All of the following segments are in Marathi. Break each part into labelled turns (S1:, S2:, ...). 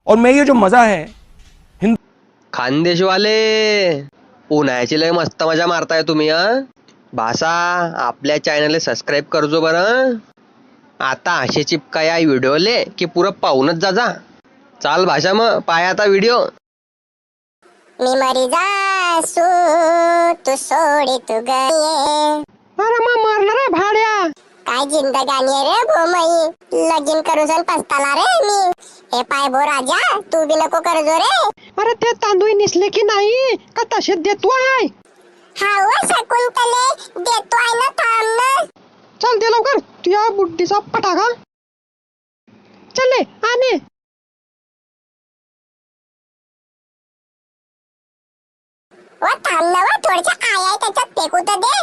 S1: और मैं ये जो मजा है
S2: खानदेशवाले उन्हाळ्याची लय मस्त मजा मारताय तुम्ही भाषा आपल्या चॅनलला सबस्क्राईब करजो बरं. आता असे चिपका या व्हिडिओले की पुरं पाहूनच जा. चाल भाषा मग पाय आता व्हिडिओ.
S3: मी मरी जासू तू सोडी तू गये.
S2: अरे मग मरणार आहे भाड्या.
S3: काय जिंदगानी आहे रे भोमई, लगीन करूसन पस्ताला रे मी. हे पाय भो राजा, तू बी नको करजो रे.
S2: अरे ते तांदूळ निसले की नाही का तसेच देतो आहे.
S3: हाव शकुंतले, देतो आहे ना, थांब ना.
S2: चल दे लवकर तुझ्या बुड्डीचा पटाका. चले आने.
S3: व थांब ना, व थोडीशा आय आहे त्याच्यात फेकू तर दे.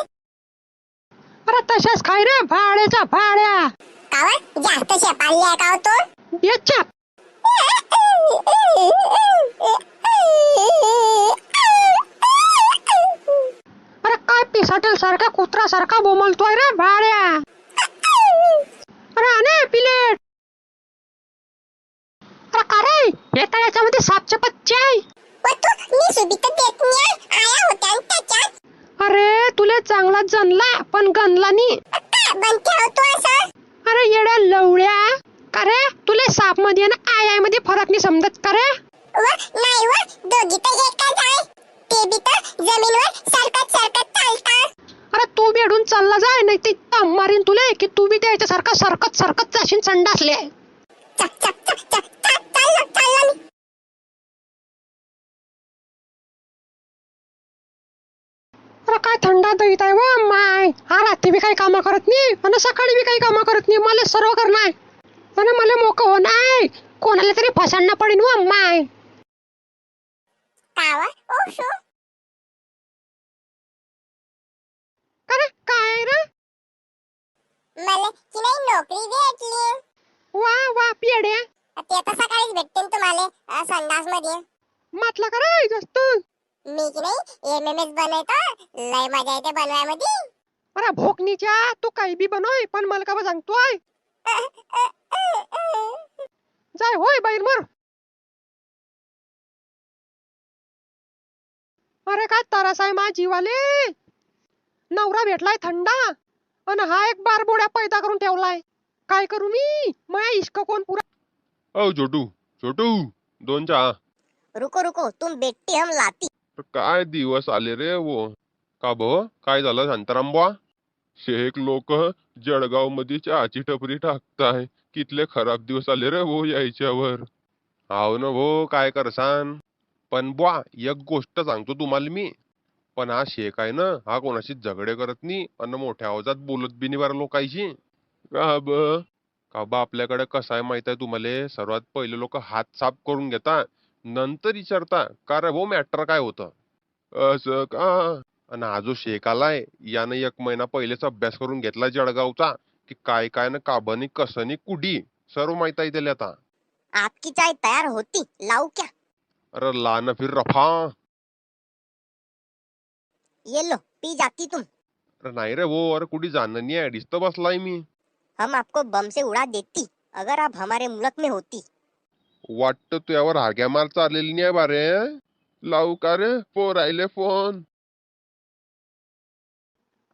S2: अरे तशाच खाय रे भाड्याचा भाड्या.
S3: कावा जास्त शेपाळली आहे का हो तू?
S2: बेचाप. अरे काय पिसाटेल सारखा कुत्रा सारखा बोमलतोय रे भाड्या. अरे आने प्लेट. अरे का रे हे तर याच्यामध्ये सापचे पच्चे आहे.
S3: व तू निसुबी तर देत नाही, आया होत्या न त्याच्यात.
S2: अरे तुले चांगला जनला पण गणला नी.
S3: काय बनते हो तू असं?
S2: अरे येड्या लवड्या. का रे तुले साप मध्ये ना आय मध्ये फरक नाही समजत का रे.
S3: व नाही व, दोघी तर एकच आहे. ते बी तर जमीनवर सरकत सरकत चालतात.
S2: अरे तू बेडून चालला जाय नाही ते मारीन तुले की तू बी त्याच्यासारखा सरकत सरकत जाशील संडासले.
S3: चक चक चक चक चक चालला मी.
S2: अरे काय थंडा दईत आहे व माय. हा रात्री बी काही काम करत नाही आणि सकाळी बी काही काम करत नाही. मला सर्व करणार आणि मला मोकं होणार. कोणाला तरी फसांना पडेन व माय.
S3: कावा ओ शो.
S2: अरे काय रे.
S3: मला की नाही नोकरी भेटली.
S2: वा वा पेड्या.
S3: ते तर सकाळीच भेटते तुम्हाला संडास मध्ये.
S2: म्हटलं का रे जास्त.
S3: मी की नाही एमएमएस बनवतो, लय मजा येते बनवायमध्ये.
S2: अरे भोकनीच्या तू काही बी बनवय पण मला का सांगतोय. जाय होय बाहेर मर. अरे काय तरास आहे मा जीवाले. नवरा भेटलाय थंडा आणि हा एक बारबोड्या पैदा करून ठेवलाय. काय करू मी. माया इश्क कोण पुरा.
S4: ओ छोटू छोटू, 2 चहा.
S3: रुको रुको, तुम बेटी हम लाती.
S4: काय दिवस आले रे वो. का भो काय झालं शांताराम बुवा. शेख लोक जळगाव मध्ये चहाची टपरी टाकताय. कितले खराब दिवस आले रे वो यायच्यावर. हाव ना भो काय करसान. पण बुवा एक गोष्ट सांगतो तुम्हाला मी. पण हा शेख आहे ना, हा कोणाशी झगडे करत नाही आणि मोठ्या आवाजात बोलत बी नाही बरं लोकांशी. का बा आपल्याकडे कसं आहे माहित आहे तुम्हाला. सर्वात पहिले लोक हात साफ करून घेता, नंतर विचारता का रे भाऊ मॅटर काय होतं. असं का. आणि हा जो शेख आलाय यानं 1 महिना पहिलेच अभ्यास करून घेतला जळगावचा की काय काय ना काबनी कसनी कुडी सर्व माहित आहे त्याला आता.
S3: आपकी चाय तयार होती, लाऊ क्या?
S4: अरे ला ना फिर रफा.
S3: ये लो, पी जाती तुम.
S4: अरे नाही रे वो, अरे कुठे जाणं नाही आहे, तर बसलाय मी.
S3: हम आपको बम से उड़ा देती अगर आप हमारे मुल्क में होती.
S4: वाटतं तुझ्यावर हाग्या मार चाललेली नाही बारे. लावू का रे पोर राहिले फोन.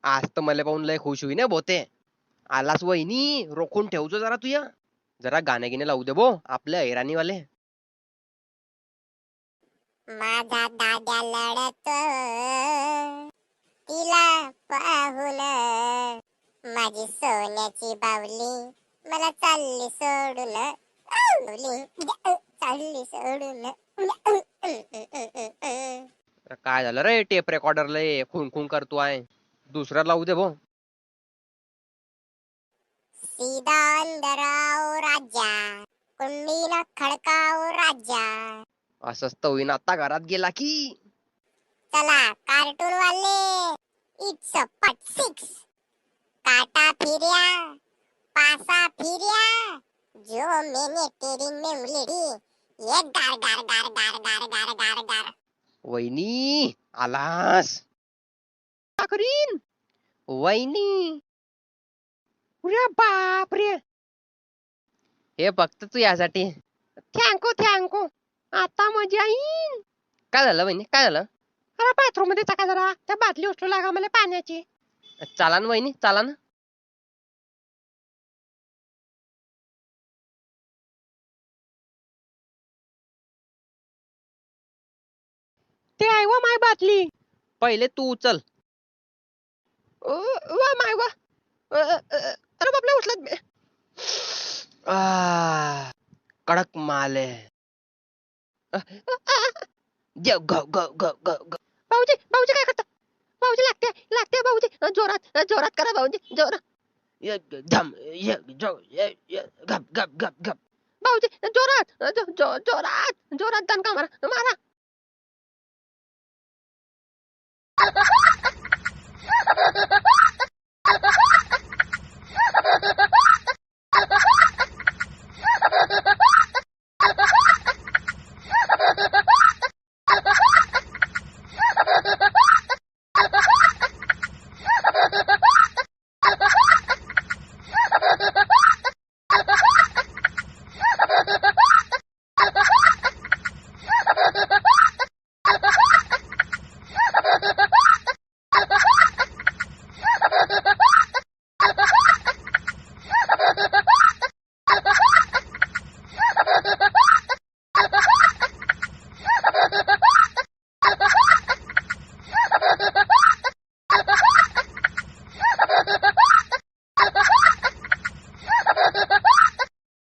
S2: आज तर मला पाहून लय खुश होई ना बोते. आलास वहिनी रोखून ठेवतो जरा तुया. जरा गाणे गिने लावू दे बो आपल्या ऐराणीवाले.
S3: माझा दादा लढत तिला पाहून, माझी सोन्याची बावली मला चालली सोडून. चालली सोडून.
S2: काय झालं रे टेप रेकॉर्डरला खून खून करतो आहे. दुसरा लावू दे भो.
S3: सीधा अंदर आओ राजा, कुंडी न खडकाओ राजा.
S2: असंच तर होईन आता घरात गेला की.
S3: चला कार्टून वाले, इट्स अ पट 6. काटा फिर्या, पासा फिर्या, जो मैंने तेरी में उलड़ी, ये गार गार गार गार गार गार गार गार.
S2: वहिनी आलास. का करीन वहिनी. अरे बाप रे. हे फक्त तू यासाठी
S1: थँकू थँकू. आता मजा येईन.
S2: काय झालं वहिनी, काय झालं?
S1: अरे बाथरूम मध्ये टाका जरा, त्या बाटली उचलू लागा मला पाण्याची.
S2: चाला ना वहिनी, चाला ना.
S1: ते आहे वा माय बाटली.
S2: पहिले तू उचल.
S1: वा माय वा. अरे बापले उचलत बे.
S2: कडक माल आहे.
S1: भाऊजी भाऊजी काय करता? भाऊजी लागते लागते भाऊजी. जोरात जोरात करा भाऊजी, जोरात.
S2: गप गप गप गप.
S1: भाऊजी जोरात जोरात जोरात दणका मारा मारा.